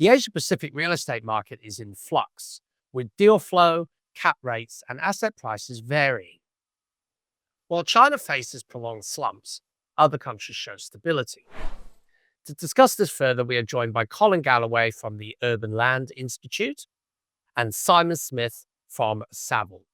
The Asia-Pacific real estate market is in flux, with deal flow, cap rates, and asset prices varying. While China faces prolonged slumps, other countries show stability. To discuss this further, we are joined by Colin Galloway from the Urban Land Institute and Simon Smith from Savills.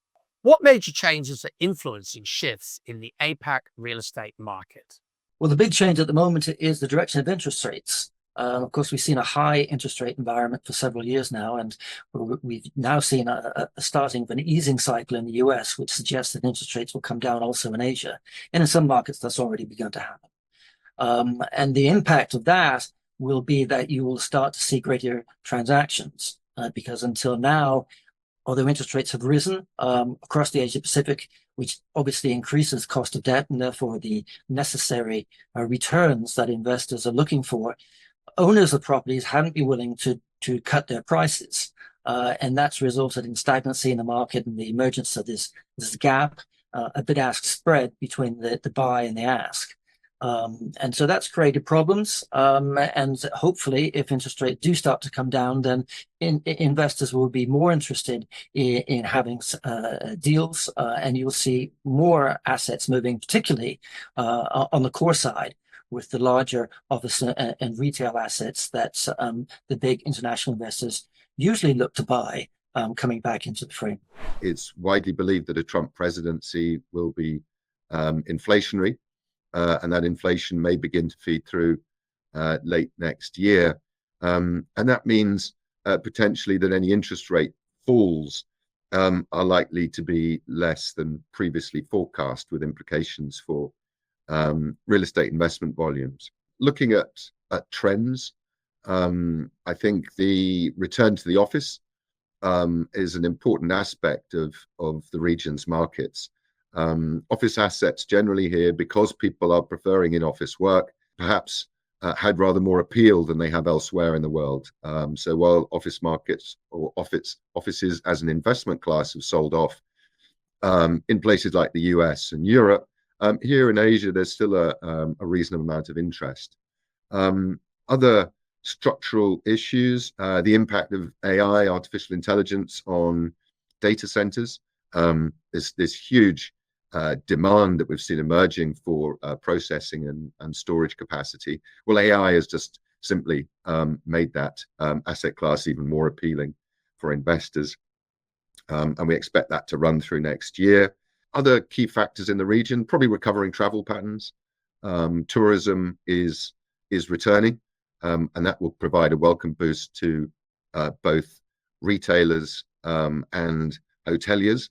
What major changes are influencing shifts in the APAC real estate market? Well, the big change at the moment is the direction of interest rates. Of course, we've seen a high interest rate environment for several years now, and we've now seen a starting of an easing cycle in the US, which suggests that interest rates will come down also in Asia. And in some markets, that's already begun to happen. And the impact of that will be that you will start to see greater transactions, because until now, although interest rates have risen across the Asia Pacific, which obviously increases cost of debt and therefore the necessary returns that investors are looking for, owners of properties haven't been willing to cut their prices. And that's resulted in stagnancy in the market and the emergence of this gap, a bid-ask spread between the buy and the ask. And so that's created problems. And hopefully, if interest rates do start to come down, then investors will be more interested in having deals, and you'll see more assets moving, particularly on the core side, with the larger office and retail assets that the big international investors usually look to buy coming back into the frame. It's widely believed that a Trump presidency will be inflationary. And that inflation may begin to feed through late next year. And that means potentially that any interest rate falls are likely to be less than previously forecast, with implications for real estate investment volumes. Looking at trends, I think the return to the office is an important aspect of the region's markets. Office assets generally here, because people are preferring in-office work, perhaps had rather more appeal than they have elsewhere in the world. So while office markets or offices as an investment class have sold off in places like the US and Europe, here in Asia there's still a reasonable amount of interest. Other structural issues, the impact of AI, artificial intelligence, on data centers. This huge demand that we've seen emerging for processing and storage capacity. Well, AI has just simply made that asset class even more appealing for investors. And we expect that to run through next year. Other key factors in the region, probably recovering travel patterns. Tourism is returning, and that will provide a welcome boost to both retailers and hoteliers.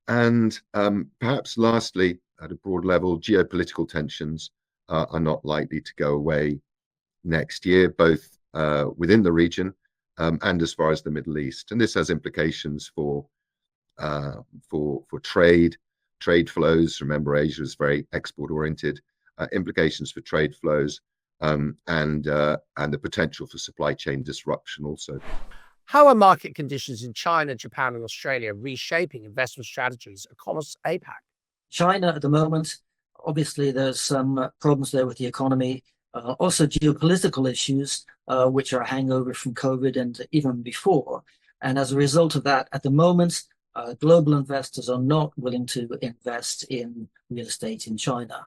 And perhaps lastly, at a broad level, geopolitical tensions are not likely to go away next year, both within the region and as far as the Middle East. And this has implications for trade flows. Remember, Asia is very export-oriented. Implications for trade flows and the potential for supply chain disruption also. How are market conditions in China, Japan, and Australia reshaping investment strategies across APAC? China at the moment, obviously there's some problems there with the economy, also geopolitical issues, which are a hangover from COVID and even before. And as a result of that, at the moment, global investors are not willing to invest in real estate in China.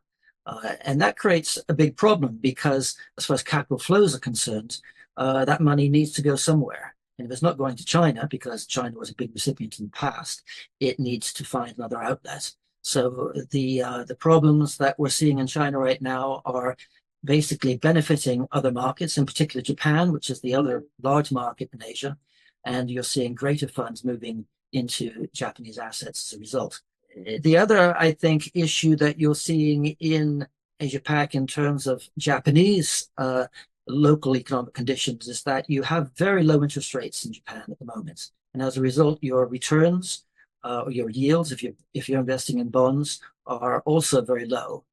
And that creates a big problem because as far as capital flows are concerned, that money needs to go somewhere. And if it's not going to China, because China was a big recipient in the past, it needs to find another outlet. So the problems that we're seeing in China right now are basically benefiting other markets, in particular Japan, which is the other large market in Asia. And you're seeing greater funds moving into Japanese assets as a result. The other, I think, issue that you're seeing in Asia-Pac in terms of Japanese local economic conditions is that you have very low interest rates in Japan at the moment. And as a result, your returns or your yields, if you're investing in bonds, are also very low,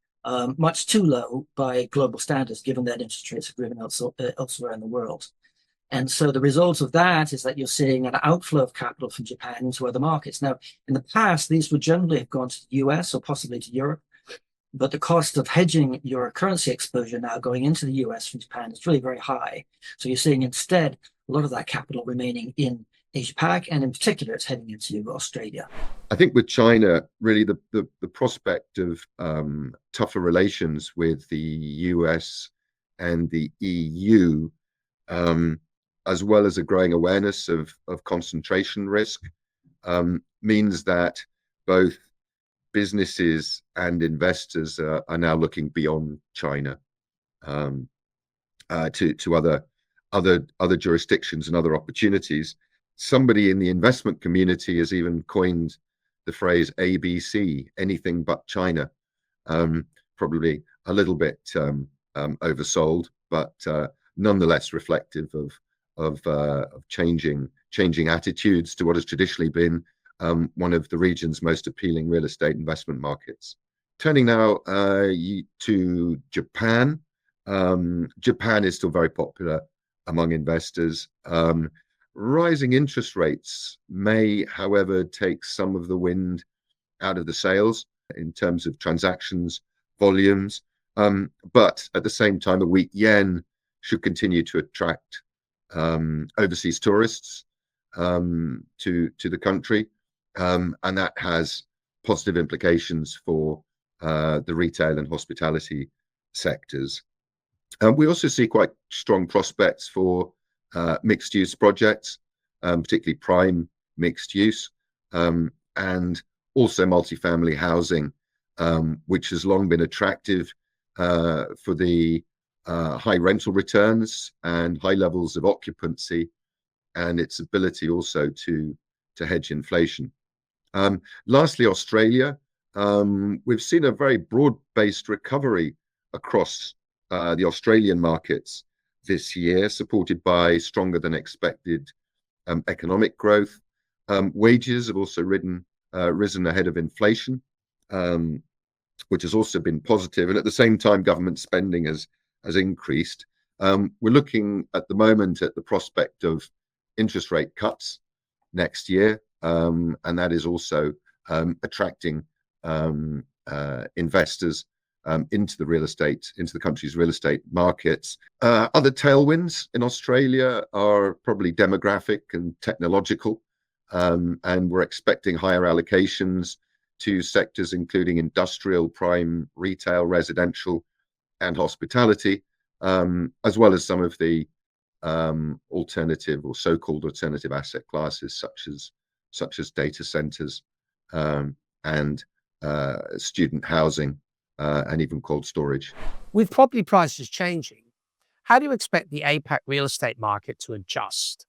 much too low by global standards, given that interest rates have driven elsewhere in the world. And so the result of that is that you're seeing an outflow of capital from Japan into other markets. Now, in the past, these would generally have gone to the US or possibly to Europe. but the cost of hedging your currency exposure now going into the US from Japan is really very high. So you're seeing instead a lot of that capital remaining in Asia-Pac, and in particular, it's heading into Australia. I think with China, really the prospect of tougher relations with the US and the EU, as well as a growing awareness of concentration risk, means that both businesses and investors are now looking beyond China to other jurisdictions and other opportunities. Somebody in the investment community has even coined the phrase ABC, anything but China. Probably a little bit oversold, but nonetheless reflective of changing attitudes to what has traditionally been one of the region's most appealing real estate investment markets. Turning now to Japan. Japan is still very popular among investors. Rising interest rates may, however, take some of the wind out of the sails in terms of transactions volumes, but at the same time, a weak yen should continue to attract overseas tourists to the country, and that has positive implications for the retail and hospitality sectors. We also see quite strong prospects for mixed use projects, particularly prime mixed use, and also multifamily housing, which has long been attractive for the high rental returns and high levels of occupancy, and its ability also to hedge inflation. Lastly, Australia. We've seen a very broad-based recovery across the Australian markets this year, supported by stronger than expected economic growth. Wages have also risen ahead of inflation, which has also been positive. And at the same time, government spending has increased. We're looking at the moment at the prospect of interest rate cuts next year, and that is also attracting investors into the country's real estate markets. Other tailwinds in Australia are probably demographic and technological, and we're expecting higher allocations to sectors including industrial, prime, retail, residential, and hospitality, as well as some of the alternative or so-called alternative asset classes such as data centers and student housing, and even cold storage. With property prices changing, how do you expect the APAC real estate market to adjust?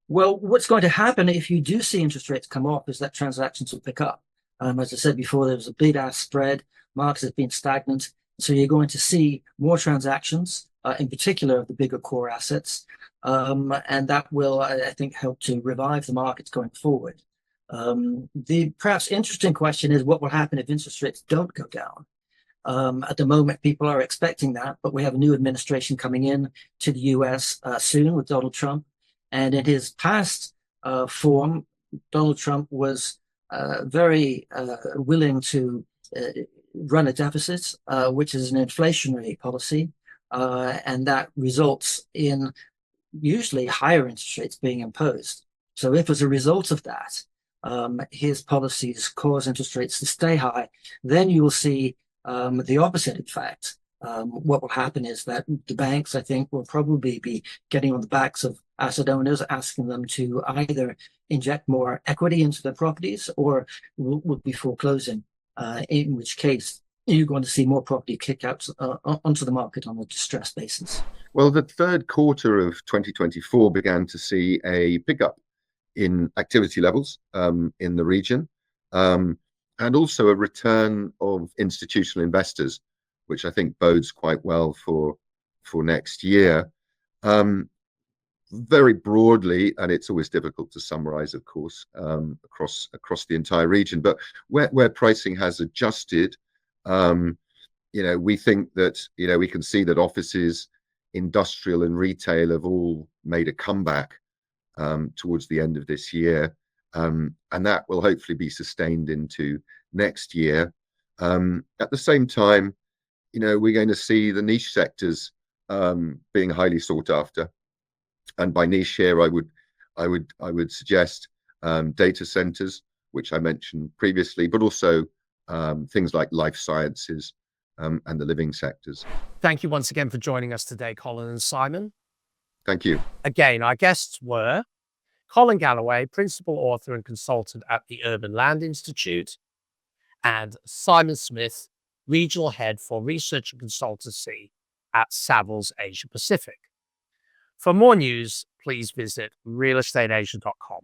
Well, what's going to happen if you do see interest rates come off is that transactions will pick up. As I said before, there was a bid-ask spread. Markets have been stagnant. So you're going to see more transactions, in particular of the bigger core assets. And that will, I think, help to revive the markets going forward. The perhaps interesting question is what will happen if interest rates don't go down? At the moment, people are expecting that, but we have a new administration coming in to the US soon with Donald Trump. And in his past form, Donald Trump was very willing to run a deficit, which is an inflationary policy, and that results in usually higher interest rates being imposed. So if as a result of that, his policies cause interest rates to stay high, then you will see the opposite effect. What will happen is that the banks, I think, will probably be getting on the backs of asset owners, asking them to either inject more equity into their properties or will be foreclosing, in which case you're going to see more property kickouts onto the market on a distressed basis. Well, the third quarter of 2024 began to see a pickup in activity levels in the region, and also a return of institutional investors, which I think bodes quite well for next year. Very broadly, and it's always difficult to summarize, of course, across the entire region, but where pricing has adjusted, we think that we can see that offices, industrial, and retail have all made a comeback towards the end of this year, and that will hopefully be sustained into next year. At the same time, we're going to see the niche sectors being highly sought after. And by niche here, I would suggest data centers, which I mentioned previously, but also things like life sciences and the living sectors. Thank you once again for joining us today, Colin and Simon. Thank you. Again, our guests were Colin Galloway, Principal Author and Consultant at the Urban Land Institute, and Simon Smith, Regional Head for Research and Consultancy at Savills Asia Pacific. For more news, please visit realestateasia.com.